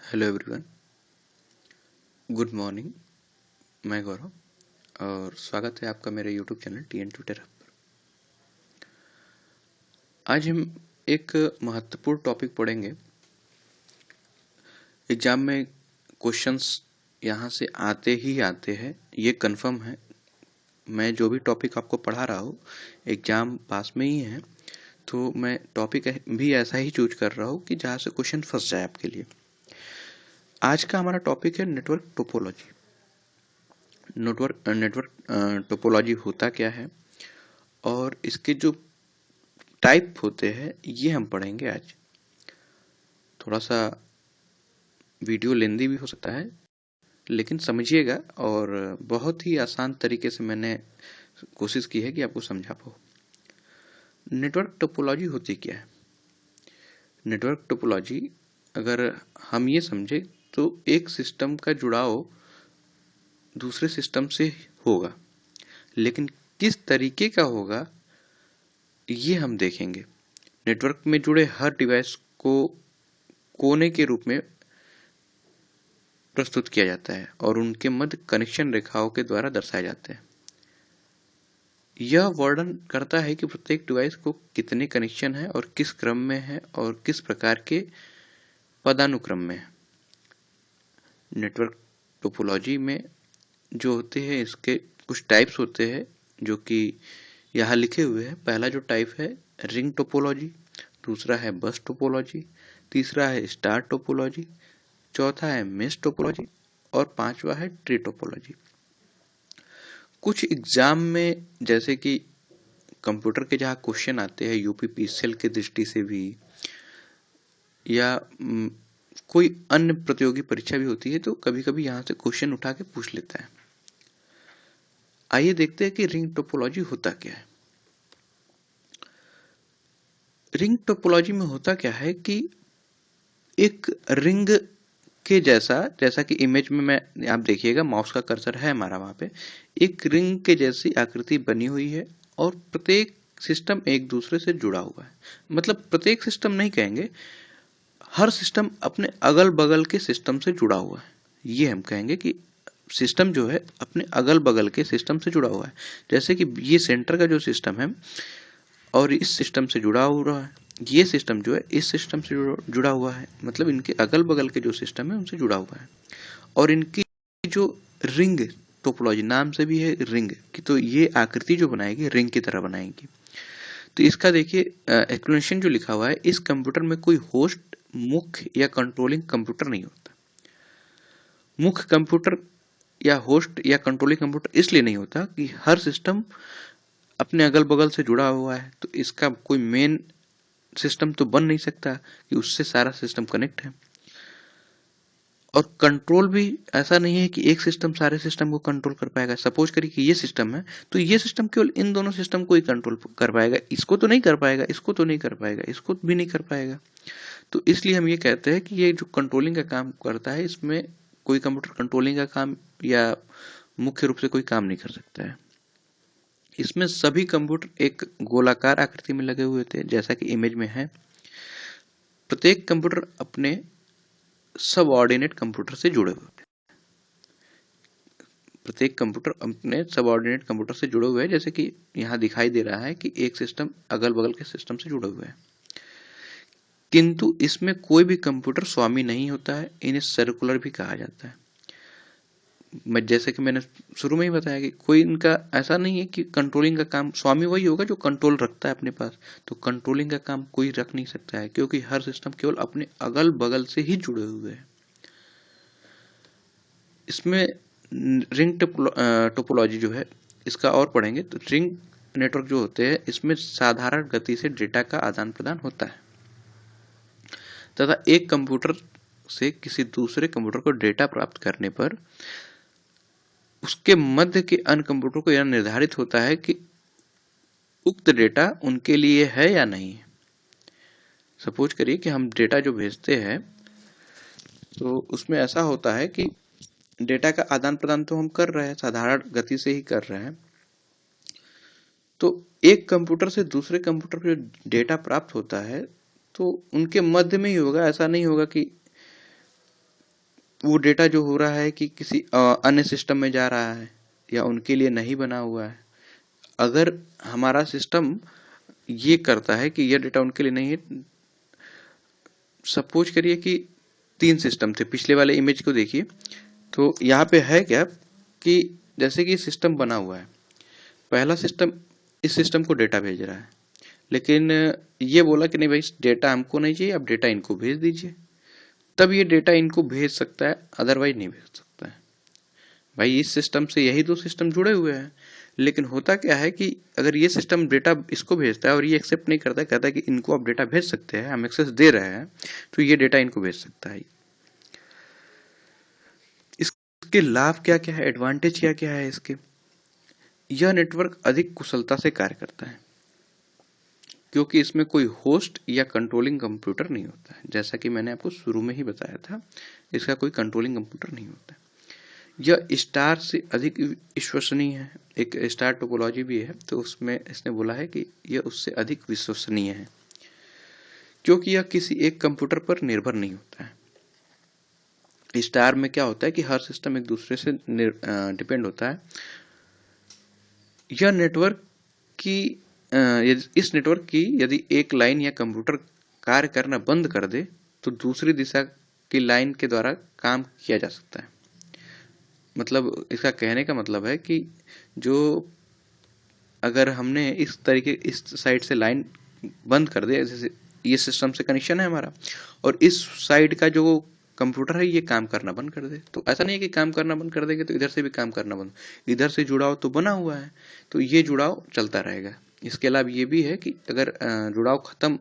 Hello everyone, good morning. मैं गौरव और स्वागत है आपका मेरे यूट्यूब चैनल TN ट्यूटर पर। आज हम एक महत्वपूर्ण टॉपिक पढ़ेंगे। एग्जाम में क्वेश्चंस यहाँ से आते ही आते हैं, ये कंफर्म है। मैं जो भी टॉपिक आपको पढ़ा रहा हूँ एग्जाम पास में ही है, तो मैं टॉपिक भी ऐसा ही चूज कर रहा हूँ कि जहाँ से क्वेश्चन फंस जाए आपके लिए। आज का हमारा टॉपिक है नेटवर्क टोपोलॉजी। नेटवर्क टोपोलॉजी होता क्या है और इसके जो टाइप होते हैं ये हम पढ़ेंगे आज। थोड़ा सा वीडियो लेंदी भी हो सकता है, लेकिन समझिएगा, और बहुत ही आसान तरीके से मैंने कोशिश की है कि आपको समझा पाऊँ। नेटवर्क टोपोलॉजी होती क्या है? नेटवर्क टोपोलॉजी अगर हम ये समझे तो एक सिस्टम का जुड़ाव दूसरे सिस्टम से होगा, लेकिन किस तरीके का होगा ये हम देखेंगे। नेटवर्क में जुड़े हर डिवाइस को कोने के रूप में प्रस्तुत किया जाता है और उनके मध्य कनेक्शन रेखाओं के द्वारा दर्शाए जाते हैं। यह वर्णन करता है कि प्रत्येक डिवाइस को कितने कनेक्शन हैं और किस क्रम में है और किस प्रकार के पदानुक्रम में है। नेटवर्क टोपोलॉजी में जो होते हैं इसके कुछ टाइप्स होते हैं जो कि यहाँ लिखे हुए हैं। पहला जो टाइप है रिंग टोपोलॉजी, दूसरा है बस टोपोलॉजी, तीसरा है स्टार टोपोलॉजी, चौथा है मेश टोपोलॉजी और पांचवा है ट्री टोपोलॉजी। कुछ एग्जाम में जैसे कि कंप्यूटर के जहाँ क्वेश्चन आते हैं यूपीपीसीएल की दृष्टि से भी, या कोई अन्य प्रतियोगी परीक्षा भी होती है, तो कभी कभी यहाँ से क्वेश्चन उठा के पूछ लेता है। आइए देखते हैं कि रिंग टोपोलॉजी होता क्या है। रिंग टोपोलॉजी में होता क्या है कि एक रिंग के जैसा कि इमेज में मैं आप देखिएगा, माउस का कर्सर है हमारा वहां पे, एक रिंग के जैसी आकृति बनी हुई है और प्रत्येक सिस्टम एक दूसरे से जुड़ा हुआ है। मतलब प्रत्येक सिस्टम नहीं कहेंगे, हर सिस्टम अपने अगल बगल के सिस्टम से जुड़ा हुआ है। ये हम कहेंगे कि सिस्टम जो है अपने अगल बगल के सिस्टम से जुड़ा हुआ है। जैसे कि ये सेंटर का जो सिस्टम है और इस सिस्टम से जुड़ा हुआ है, ये सिस्टम जो है इस सिस्टम से जुड़ा हुआ है, मतलब इनके अगल बगल के जो सिस्टम है उनसे जुड़ा हुआ है। और इनकी जो रिंग टोपोलॉजी, नाम से भी है रिंग की, तो ये आकृति जो बनाएगी रिंग की तरह बनाएगी। तो इसका देखिए एक्सप्लेनेशन जो लिखा हुआ है, इस कंप्यूटर में कोई होस्ट, मुख्य या कंट्रोलिंग कंप्यूटर नहीं होता। मुख्य कंप्यूटर या होस्ट या कंट्रोलिंग कंप्यूटर इसलिए नहीं होता कि हर सिस्टम अपने अगल बगल से जुड़ा हुआ है, तो इसका कोई मेन सिस्टम तो बन नहीं सकता कि उससे सारा सिस्टम कनेक्ट है। और कंट्रोल भी ऐसा नहीं है कि एक सिस्टम सारे सिस्टम को कंट्रोल कर पाएगा। सपोज करिए कि ये सिस्टम है, तो ये सिस्टम केवल इन दोनों सिस्टम को ही कंट्रोल कर पाएगा, इसको तो नहीं कर पाएगा, इसको तो नहीं कर पाएगा, इसको भी नहीं कर पाएगा। तो इसलिए हम ये कहते हैं कि ये जो कंट्रोलिंग का काम करता है, इसमें कोई कंप्यूटर कंट्रोलिंग का काम या मुख्य रूप से कोई काम नहीं कर सकता है। इसमें सभी कंप्यूटर एक गोलाकार आकृति में लगे हुए थे, जैसा कि इमेज में है। प्रत्येक कंप्यूटर अपने सबऑर्डिनेट कंप्यूटर से जुड़े हुए हैं। प्रत्येक कंप्यूटर अपने सबऑर्डिनेट कंप्यूटर से जुड़े हुए हैं, जैसे कि यहाँ दिखाई दे रहा है कि एक सिस्टम अगल बगल के सिस्टम से जुड़े हुए हैं। किंतु इसमें कोई भी कंप्यूटर स्वामी नहीं होता है, इन्हें सर्कुलर भी कहा जाता है। मैं जैसे कि मैंने शुरू में ही बताया कि कोई इनका ऐसा नहीं है कि कंट्रोलिंग का काम, स्वामी वही होगा जो कंट्रोल रखता है अपने पास। तो कंट्रोलिंग का काम कोई रख नहीं सकता है, क्योंकि हर सिस्टम केवल अपने अगल बगल से ही जुड़े हुए हैं। इसमें रिंग टोपोलॉजी जो है इसका और पढ़ेंगे, तो रिंग नेटवर्क जो होते हैं इसमें साधारण गति से डेटा का आदान प्रदान होता है तथा एक कंप्यूटर से किसी दूसरे कंप्यूटर को डेटा प्राप्त करने पर उसके मध्य के अन्य कंप्यूटर को यह निर्धारित होता है कि उक्त डेटा उनके लिए है या नहीं। सपोज करिए कि हम डेटा जो भेजते हैं तो उसमें ऐसा होता है कि डेटा का आदान प्रदान तो हम कर रहे हैं, साधारण गति से ही कर रहे हैं। तो एक कंप्यूटर से दूसरे कंप्यूटर पर जो डेटा प्राप्त होता है तो उनके मध्य में ही होगा। ऐसा नहीं होगा कि वो डेटा जो हो रहा है कि किसी अन्य सिस्टम में जा रहा है या उनके लिए नहीं बना हुआ है। अगर हमारा सिस्टम ये करता है कि यह डेटा उनके लिए नहीं है, सपोज करिए कि 3 सिस्टम थे, पिछले वाले इमेज को देखिए। तो यहाँ पे है क्या कि जैसे कि सिस्टम बना हुआ है, पहला सिस्टम इस सिस्टम को डेटा भेज रहा है, लेकिन ये बोला कि नहीं भाई डेटा हमको नहीं चाहिए, अब डेटा इनको भेज दीजिए। तब ये डेटा इनको भेज सकता है, अदरवाइज नहीं भेज सकता है। भाई इस सिस्टम से यही दो सिस्टम जुड़े हुए हैं, लेकिन होता क्या है कि अगर ये सिस्टम डेटा इसको भेजता है और ये एक्सेप्ट नहीं करता है, कहता है कि इनको आप डेटा भेज सकते हैं, हम एक्सेस दे रहे हैं, तो ये डेटा इनको भेज सकता है। इसके लाभ क्या क्या है, एडवांटेज क्या क्या है इसके? यह नेटवर्क अधिक कुशलता से कार्य करता है क्योंकि इसमें कोई होस्ट या कंट्रोलिंग कंप्यूटर नहीं होता है। जैसा कि मैंने आपको शुरू में ही बताया था, इसका कोई कंट्रोलिंग कंप्यूटर नहीं होता है। यह स्टार से अधिक विश्वसनीय है। एक स्टार टोपोलॉजी भी है, तो उसमें इसने बोला है कि यह उससे अधिक विश्वसनीय है क्योंकि यह किसी एक कंप्यूटर पर निर्भर नहीं होता है। स्टार में क्या होता है कि हर सिस्टम एक दूसरे से डिपेंड होता है। यह नेटवर्क की इस नेटवर्क की यदि एक लाइन या कंप्यूटर कार्य करना बंद कर दे तो दूसरी दिशा की लाइन के द्वारा काम किया जा सकता है। मतलब इसका कहने का मतलब है कि जो अगर हमने इस साइड से लाइन बंद कर दे, जैसे ये सिस्टम से कनेक्शन है हमारा और इस साइड का जो कंप्यूटर है ये काम करना बंद कर दे, तो ऐसा नहीं है कि काम करना बंद कर देंगे तो इधर से भी काम करना बंद, इधर से जुड़ाव तो बना हुआ है, तो ये जुड़ाव चलता रहेगा। इसके अलावा ये भी है कि अगर जुड़ाव खत्म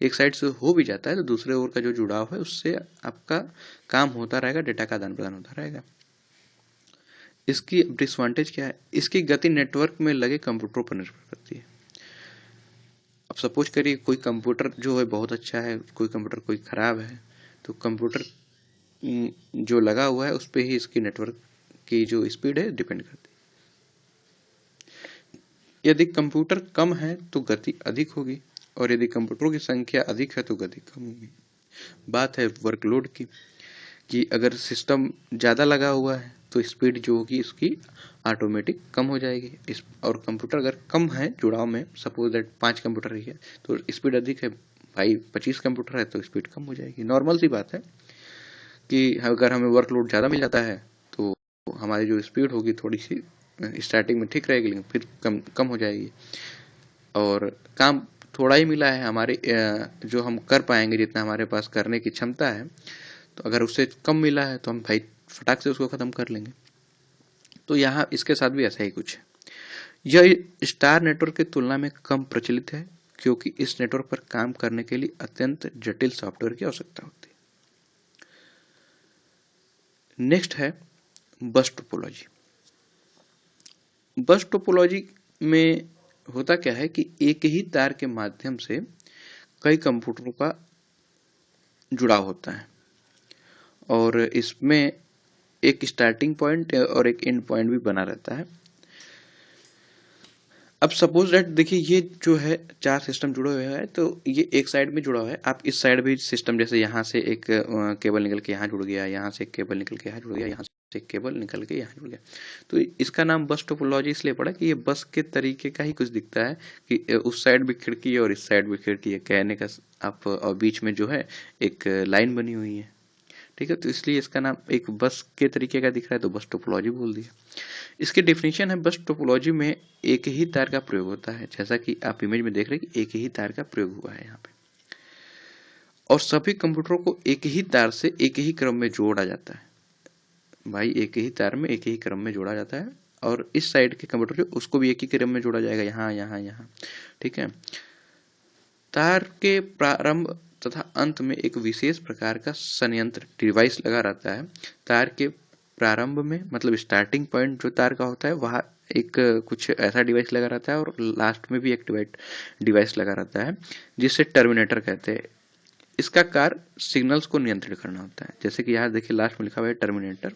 एक साइड से हो भी जाता है तो दूसरे ओर का जो जुड़ाव है उससे आपका काम होता रहेगा, डेटा का आदान प्रदान होता रहेगा। इसकी डिसएडवांटेज क्या है? इसकी गति नेटवर्क में लगे कंप्यूटरों पर निर्भर करती है। अब सपोज करिए कोई कंप्यूटर जो है बहुत अच्छा है, कोई कंप्यूटर कोई खराब है, तो कंप्यूटर जो लगा हुआ है उस पर ही इसकी नेटवर्क की जो स्पीड है डिपेंड करती है। यदि कंप्यूटर कम है तो गति अधिक होगी और यदि कंप्यूटरों की संख्या अधिक है तो गति कम होगी। बात है वर्कलोड की, कि अगर सिस्टम ज़्यादा लगा हुआ है तो स्पीड जो होगी इसकी ऑटोमेटिक कम हो जाएगी। इस और कंप्यूटर अगर कम है जुड़ाव में, सपोज दैट 5 कंप्यूटर ही है तो स्पीड अधिक है, भाई 25 कंप्यूटर है तो स्पीड कम हो जाएगी। नॉर्मल सी बात है कि अगर हमें वर्कलोड ज़्यादा मिल जाता है तो हमारी जो स्पीड होगी थोड़ी सी स्टार्टिंग में ठीक रहेगी, लेकिन फिर कम हो जाएगी। और काम थोड़ा ही मिला है हमारे जो हम कर पाएंगे, जितना हमारे पास करने की क्षमता है, तो अगर उससे कम मिला है तो हम भाई फटाक से उसको ख़त्म कर लेंगे। तो यहाँ इसके साथ भी ऐसा ही कुछ है। यह स्टार नेटवर्क की तुलना में कम प्रचलित है क्योंकि इस नेटवर्क पर काम करने के लिए अत्यंत जटिल सॉफ्टवेयर की आवश्यकता होती है। नेक्स्ट है बस टोपोलॉजी। बस टोपोलॉजी में होता क्या है कि एक ही तार के माध्यम से कई कंप्यूटरों का जुड़ाव होता है और इसमें एक स्टार्टिंग पॉइंट और एक एंड पॉइंट भी बना रहता है। अब सपोज दैट देखिए ये जो है 4 सिस्टम जुड़े हुए हैं, तो ये एक साइड में जुड़ा हुआ है। आप इस साइड भी सिस्टम, जैसे यहाँ से एक केबल निकल के यहाँ जुड़ गया, यहाँ से एक केबल निकल के यहाँ जुड़ गया, यहाँ से एक केबल निकल के यहाँ जुड़ गया, तो इसका नाम बस टोपोलॉजी इसलिए पड़ा कि ये बस के तरीके का ही कुछ दिखता है कि उस साइड भी खिड़की है और इस साइड भी खिड़की है, कहने का आप, और बीच में जो है एक लाइन बनी हुई है, ठीक है। तो इसलिए इसका नाम एक बस के तरीके का दिख रहा है तो बस टोपोलॉजी बोल दिया। इसकी डेफिनेशन है, बस टोपोलॉजी में एक ही तार का प्रयोग होता है, जैसा कि आप इमेज में देख रहे हैं कि एक ही तार का प्रयोग हुआ है यहाँ पे, और सभी कंप्यूटरों को एक ही तार से एक ही क्रम में जोड़ा जाता है। भाई एक ही तार में एक ही क्रम में जोड़ा जाता है और इस साइड के कंप्यूटर जो उसको भी एक ही क्रम में जोड़ा जाएगा, यहाँ यहाँ यहाँ, ठीक है। तार के प्रारंभ तथा अंत में एक विशेष प्रकार का संयंत्र डिवाइस लगा रहता है। तार के प्रारंभ में मतलब स्टार्टिंग पॉइंट जो तार का होता है वहाँ एक कुछ ऐसा डिवाइस लगा रहता है और लास्ट में भी एक डिवाइस लगा रहता है जिसे टर्मिनेटर कहते हैं। इसका कार्य सिग्नल्स को नियंत्रित करना होता है। जैसे कि यहाँ देखिए लास्ट में लिखा हुआ है टर्मिनेटर।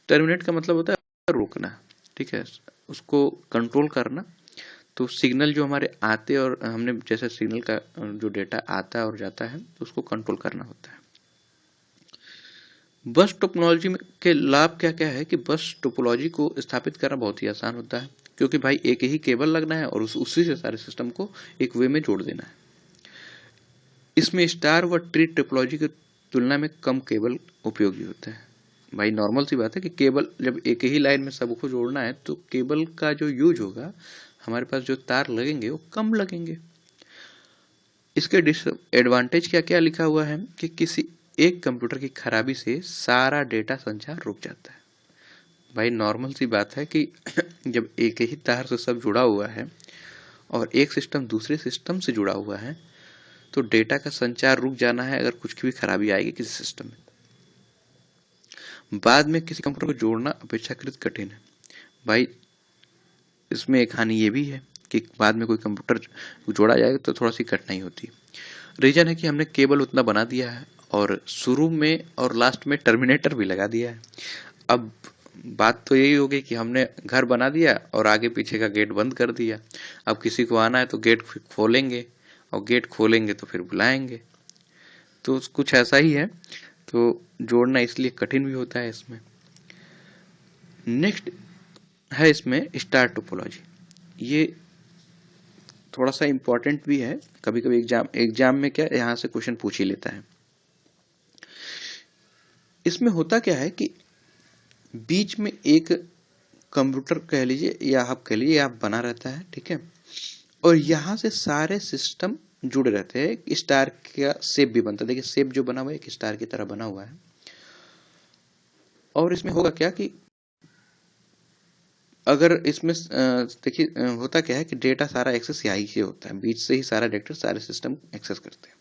टर्मिनेट का मतलब होता है रोकना, ठीक है, उसको कंट्रोल करना। तो सिग्नल जो हमारे आते और हमने जैसे सिग्नल का जो डेटा आता है और जाता है तो उसको कंट्रोल करना होता है। बस टोपोलॉजी के लाभ क्या क्या है कि बस टोपोलॉजी को स्थापित करना बहुत ही आसान होता है, क्योंकि भाई एक ही केबल लगना है और उसी से सारे सिस्टम को एक वे में जोड़ देना है। इसमें स्टार व ट्री टोपोलॉजी की तुलना में कम केबल उपयोगी होते हैं। भाई नॉर्मल सी बात है कि केबल जब एक ही लाइन में सबको जोड़ना है तो केबल का जो यूज होगा, हमारे पास जो तार लगेंगे वो कम लगेंगे। इसके डिसएडवांटेज क्या क्या लिखा हुआ है कि किसी एक कंप्यूटर की खराबी से सारा डेटा संचार रुक जाता है। भाई नॉर्मल सी बात है कि जब एक ही तार से सब जुड़ा हुआ है और एक सिस्टम दूसरे सिस्टम से जुड़ा हुआ है तो डेटा का संचार रुक जाना है अगर कुछ भी खराबी आएगी किसी सिस्टम में। बाद में किसी कंप्यूटर को जोड़ना अपेक्षाकृत कठिन है। भाई इसमें एक हानि ये भी है कि बाद में कोई कंप्यूटर जोड़ा जाएगा तो थोड़ा सी कठिनाई होती है। रीजन है कि हमने केबल उतना बना दिया है और शुरू में और लास्ट में टर्मिनेटर भी लगा दिया है। अब बात तो यही होगी कि हमने घर बना दिया और आगे पीछे का गेट बंद कर दिया। अब किसी को आना है तो गेट खोलेंगे और गेट खोलेंगे तो फिर बुलाएंगे। तो कुछ ऐसा ही है, तो जोड़ना इसलिए कठिन भी होता है इसमें। नेक्स्ट है इसमें स्टार टोपोलॉजी। ये थोड़ा सा इंपॉर्टेंट भी है, कभी कभी एग्जाम में क्या यहाँ से क्वेश्चन पूछ ही लेता है। इसमें होता क्या है कि बीच में एक कंप्यूटर कह लीजिए या आप कह लीजिए आप बना रहता है, ठीक है, और यहाँ से सारे सिस्टम जुड़े रहते हैं। स्टार का शेप भी बनता है, देखिए शेप जो बना हुआ है एक स्टार की तरह बना हुआ है। और इसमें होगा क्या कि अगर इसमें देखिए होता क्या है कि डेटा सारा एक्सेस यहीं से होता है, बीच से ही सारा डेटा सारे सिस्टम एक्सेस करते हैं।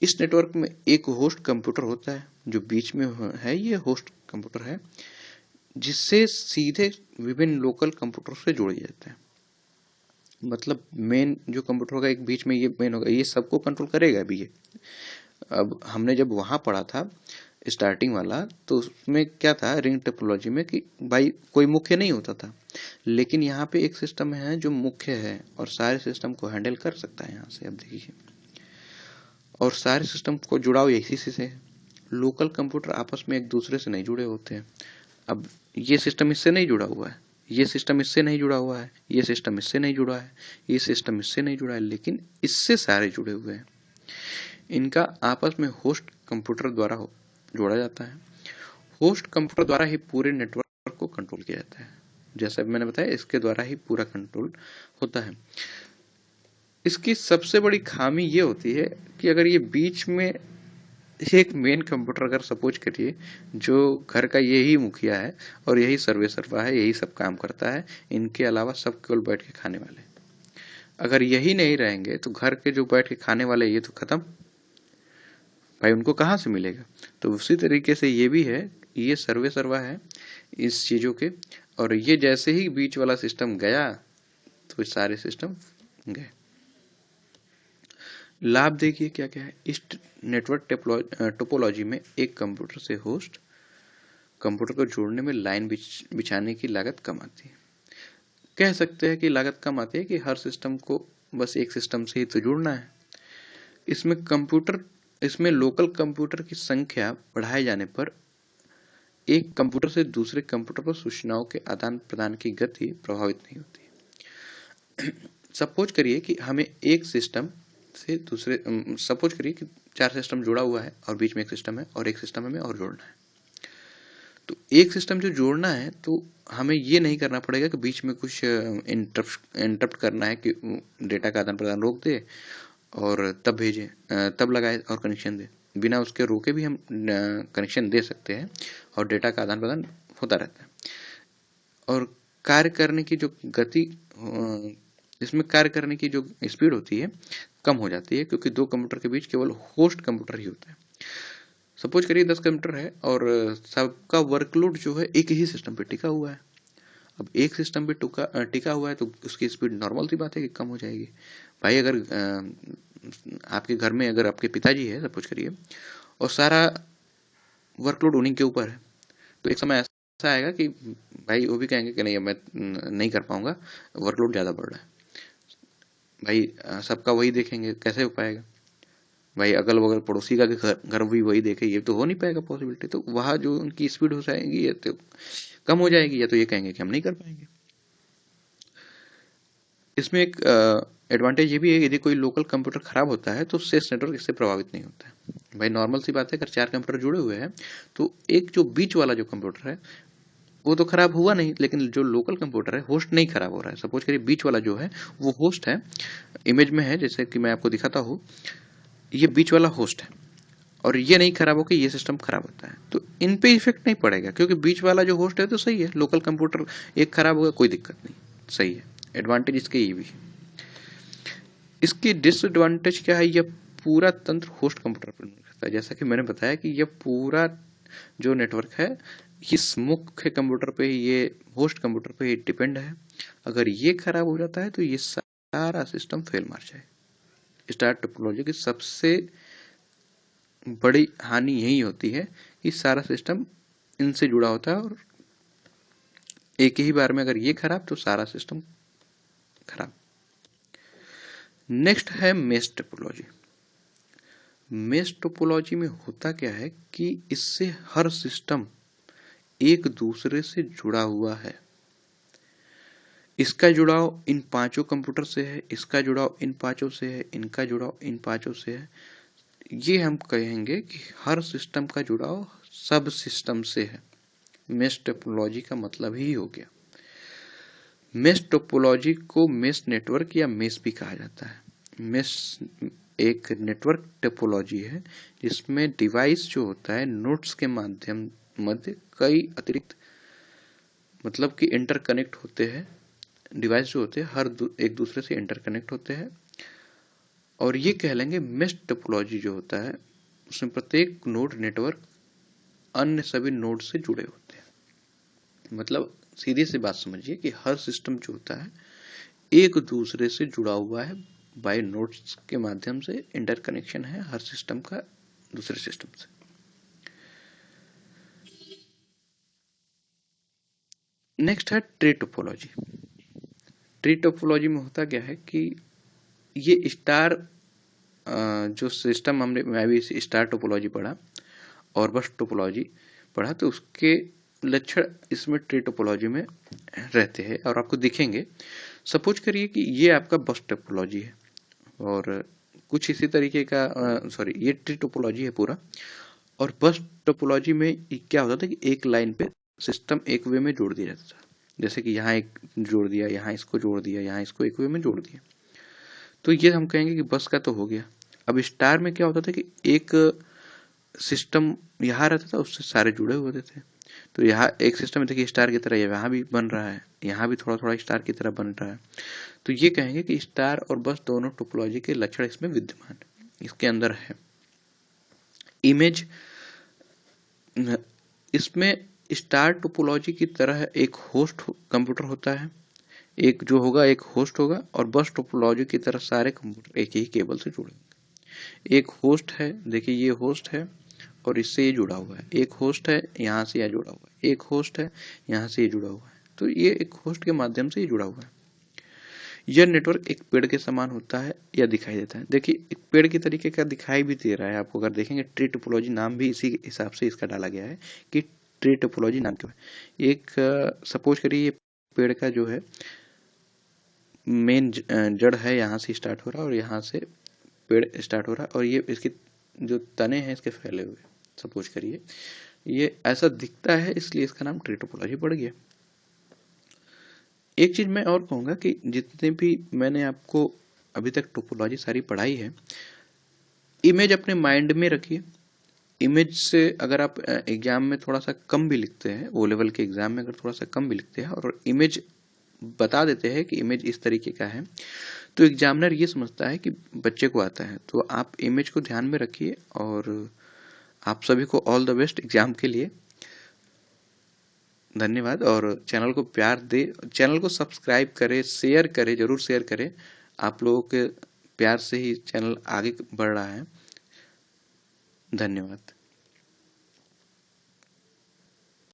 इस नेटवर्क में एक होस्ट कंप्यूटर होता है जो बीच में है, ये होस्ट कंप्यूटर है जिससे सीधे विभिन्न लोकल कंप्यूटर से जोड़ जाता है। मतलब मेन जो कंप्यूटर होगा एक बीच में, ये मेन होगा, ये सबको कंट्रोल करेगा अभी ये। अब हमने जब वहां पढ़ा था स्टार्टिंग वाला तो उसमें क्या था रिंग टोपोलॉजी में कि भाई कोई मुख्य नहीं होता था, लेकिन यहाँ पे एक सिस्टम है जो मुख्य है और सारे सिस्टम को हैंडल कर सकता है यहाँ से। अब देखिए, और सारे सिस्टम को जुड़ाव इसी से है। लोकल कंप्यूटर आपस में एक दूसरे से नहीं जुड़े होते हैं। अब ये सिस्टम इससे नहीं जुड़ा हुआ है, ये सिस्टम इससे नहीं जुड़ा हुआ है, ये सिस्टम इससे नहीं जुड़ा है, ये सिस्टम इससे नहीं जुड़ा है, लेकिन इससे सारे जुड़े हुए हैं। इनका आपस में होस्ट कंप्यूटर द्वारा जोड़ा जाता है। होस्ट कंप्यूटर द्वारा ही पूरे नेटवर्क को कंट्रोल किया जाता है। जैसा मैंने बताया इसके द्वारा ही पूरा कंट्रोल होता है। इसकी सबसे बड़ी खामी ये होती है कि अगर ये बीच में एक मेन कंप्यूटर अगर सपोज करिए जो घर का यही मुखिया है और यही सर्वे सर्वा है, यही सब काम करता है, इनके अलावा सब केवल बैठ के खाने वाले, अगर यही नहीं रहेंगे तो घर के जो बैठ के खाने वाले ये तो खत्म, भाई उनको कहाँ से मिलेगा। तो उसी तरीके से ये भी है, ये सर्वे सर्वा है इस चीजों के, और ये जैसे ही बीच वाला सिस्टम गया तो सारे सिस्टम गए। लाभ देखिए क्या क्या है। इस नेटवर्क टोपोलॉजी में एक कंप्यूटर से होस्ट कंप्यूटर को जोड़ने में लाइन बिछाने की लागत कम आती है। कह सकते हैं कि लागत कम आती है कि हर सिस्टम को बस एक सिस्टम से ही तो जुड़ना है। इसमें लोकल कंप्यूटर की संख्या बढ़ाए जाने पर एक कंप्यूटर से दूसरे कंप्यूटर पर सूचनाओं के आदान प्रदान की गति प्रभावित नहीं होती। सपोज करिए कि हमें एक सिस्टम से दूसरे, सपोज करिए कि 4 सिस्टम जुड़ा हुआ है और बीच में एक सिस्टम है और एक सिस्टम हमें और जोड़ना है। तो एक सिस्टम जो जोड़ना है तो हमें ये नहीं करना पड़ेगा कि बीच में कुछ इंटरप्ट करना है कि डेटा का आदान प्रदान रोक दे और तब भेजे, तब लगाए और कनेक्शन दे। बिना उसके रोके भी हम कनेक्शन दे सकते हैं और डेटा का आदान प्रदान होता रहता है। और कार्य करने की जो गति, इसमें कार्य करने की जो स्पीड होती है कम हो जाती है, क्योंकि दो कंप्यूटर के बीच केवल होस्ट कंप्यूटर ही होता है। सपोज करिए 10 कंप्यूटर है और सबका वर्कलोड जो है एक ही सिस्टम पे टिका हुआ है। अब एक सिस्टम पे टिका हुआ है तो उसकी स्पीड नॉर्मल सी बात है कि कम हो जाएगी। भाई अगर आपके घर में अगर आपके पिताजी है सपोज करिए और सारा वर्कलोड उन्हीं के ऊपर है, तो एक समय ऐसा आएगा कि भाई वो भी कहेंगे कि नहीं मैं नहीं कर पाऊंगा, वर्कलोड ज़्यादा बढ़ रहा है। भाई सबका वही देखेंगे, कैसे हो पाएगा। भाई अगल बगल पड़ोसी का घर भी वही देखे, ये तो हो नहीं पाएगा पॉसिबिलिटी। तो वहाँ जो उनकी स्पीड हो जाएगी या तो कम हो जाएगी, या तो ये कहेंगे कि हम नहीं कर पाएंगे। इसमें एक एडवांटेज ये भी है, यदि कोई लोकल कंप्यूटर खराब होता है तो शेष नेटवर्क इससे प्रभावित नहीं होता है। भाई नॉर्मल सी बात है, अगर 4 कंप्यूटर जुड़े हुए हैं तो एक जो बीच वाला जो कंप्यूटर है वो तो खराब हुआ नहीं, लेकिन जो लोकल कंप्यूटर है होस्ट नहीं खराब हो रहा है। सपोज करिए बीच वाला जो है वो होस्ट है, इमेज में है जैसे कि मैं आपको दिखाता हूँ, ये बीच वाला होस्ट है और ये नहीं खराब होकर ये सिस्टम खराब होता है, तो इन पे इफेक्ट नहीं पड़ेगा क्योंकि बीच वाला जो होस्ट है तो सही है। लोकल कंप्यूटर एक खराब होगा कोई दिक्कत नहीं, सही है। एडवांटेज इसके ये भी है। इसकी डिसएडवांटेज क्या है, यह पूरा तंत्र होस्ट कंप्यूटर पर निर्भर करता है। जैसा कि मैंने बताया कि यह पूरा जो नेटवर्क है इस मुख्य कंप्यूटर पे ही, ये होस्ट कंप्यूटर पे ही डिपेंड है। अगर ये खराब हो जाता है तो ये सारा सिस्टम फेल मार जाए। स्टार टोपोलॉजी की सबसे बड़ी हानि यही होती है कि सारा सिस्टम इनसे जुड़ा होता है और एक ही बार में अगर ये खराब तो सारा सिस्टम खराब। नेक्स्ट है मेश टोपोलॉजी। मेश टोपोलॉजी में होता क्या है कि इससे हर सिस्टम एक दूसरे से जुड़ा हुआ है। इसका जुड़ाव इन 5 कंप्यूटर से है, इसका जुड़ाव इन 5 से है, इनका जुड़ाव इन 5 से है। ये हम कहेंगे कि हर सिस्टम का जुड़ाव सब सिस्टम से है। मेश टोपोलॉजी का मतलब ही हो गया। मेश टोपोलॉजी को मेश नेटवर्क या मेश भी कहा जाता है। मेश एक नेटवर्क टोपोलॉजी है जिसमें डिवाइस जो होता है नोड्स के माध्यम मध्य कई अतिरिक्त मतलब कि इंटरकनेक्ट होते हैं। डिवाइस जो होते हैं हर एक दूसरे से इंटरकनेक्ट होते हैं, और ये कह लेंगे मेश टोपोलॉजी जो होता है उसमें प्रत्येक नोड नेटवर्क अन्य सभी नोड से जुड़े होते हैं। मतलब सीधी सी बात समझिए कि हर सिस्टम जो होता है एक दूसरे से जुड़ा हुआ है, बाय नोड्स के माध्यम से इंटरकनेक्शन है हर सिस्टम का दूसरे सिस्टम से। नेक्स्ट है ट्री टोपोलॉजी। ट्री टोपोलॉजी में होता क्या है कि ये स्टार जो सिस्टम हमने, मैं भी स्टार टोपोलॉजी पढ़ा और बस टोपोलॉजी पढ़ा, तो उसके लक्षण इसमें ट्री टोपोलॉजी में रहते हैं और आपको दिखेंगे। सपोज करिए कि ये आपका बस टोपोलॉजी है और कुछ इसी तरीके का सॉरी ये ट्री टोपोलॉजी है पूरा। और बस टोपोलॉजी में क्या होता था कि एक लाइन पे सिस्टम एक वे में जोड़ दिया जाता था। जैसे कि यहाँ एक जोड़ दिया, यहाँ इसको जोड़ दिया, यहाँ इसको एक वे में जोड़ दिया, तो ये हम कहेंगे कि बस का तो हो गया। अब स्टार में क्या होता था कि एक सिस्टम यहाँ रहता था उससे सारे जुड़े हुए होते थे। तो यहाँ एक सिस्टम देखिए स्टार की तरह यहाँ भी बन रहा है, यहाँ भी थोड़ा थोड़ा स्टार की तरह बन रहा है। तो ये कहेंगे कि स्टार और बस दोनों टोपोलॉजी के लक्षण इसमें विद्यमान इसके अंदर है। इमेज, इसमें स्टार टोपोलॉजी की तरह एक होस्ट कंप्यूटर होता है, एक जो होगा एक होस्ट होगा, और बस टोपोलॉजी की तरह सारे कंप्यूटर एक ही केबल से जुड़े होंगे। एक होस्ट है, देखिए ये होस्ट है और इससे ये जुड़ा हुआ है, एक होस्ट है यहाँ से यह जुड़ा हुआ है, एक होस्ट है यहाँ से ये जुड़ा हुआ है, तो ये एक होस्ट के माध्यम से ये जुड़ा हुआ है। यह नेटवर्क एक पेड़ के समान होता है या दिखाई देता है। देखिए एक पेड़ की तरीके का दिखाई भी दे रहा है आपको, अगर देखेंगे ट्री टोपोलॉजी नाम भी इसी हिसाब से इसका डाला गया है कि ट्री टोपोलॉजी नाम क्यों है। एक सपोज करिए ये पेड़ का जो है मेन जड़ है, यहाँ से स्टार्ट हो रहा है और यहाँ से पेड़ स्टार्ट हो रहा है और ये इसके जो तने हैं इसके फैले हुए, सपोज करिए ये ऐसा दिखता है, इसलिए इसका नाम ट्री टोपोलॉजी पड़ गया। एक चीज मैं और कहूंगा कि जितने भी मैंने आपको अभी तक टोपोलॉजी सारी पढ़ाई है, इमेज अपने माइंड में रखिए। इमेज से अगर आप एग्जाम में थोड़ा सा कम भी लिखते हैं, ओ लेवल के एग्जाम में अगर थोड़ा सा कम भी लिखते हैं और इमेज बता देते हैं कि इमेज इस तरीके का है, तो एग्जामिनर ये समझता है कि बच्चे को आता है। तो आप इमेज को ध्यान में रखिए और आप सभी को ऑल द बेस्ट एग्जाम के लिए। धन्यवाद। और चैनल को प्यार दे, चैनल को सब्सक्राइब करें, शेयर करें, जरूर शेयर करें। आप लोगों के प्यार से ही चैनल आगे बढ़ रहा है। धन्यवाद।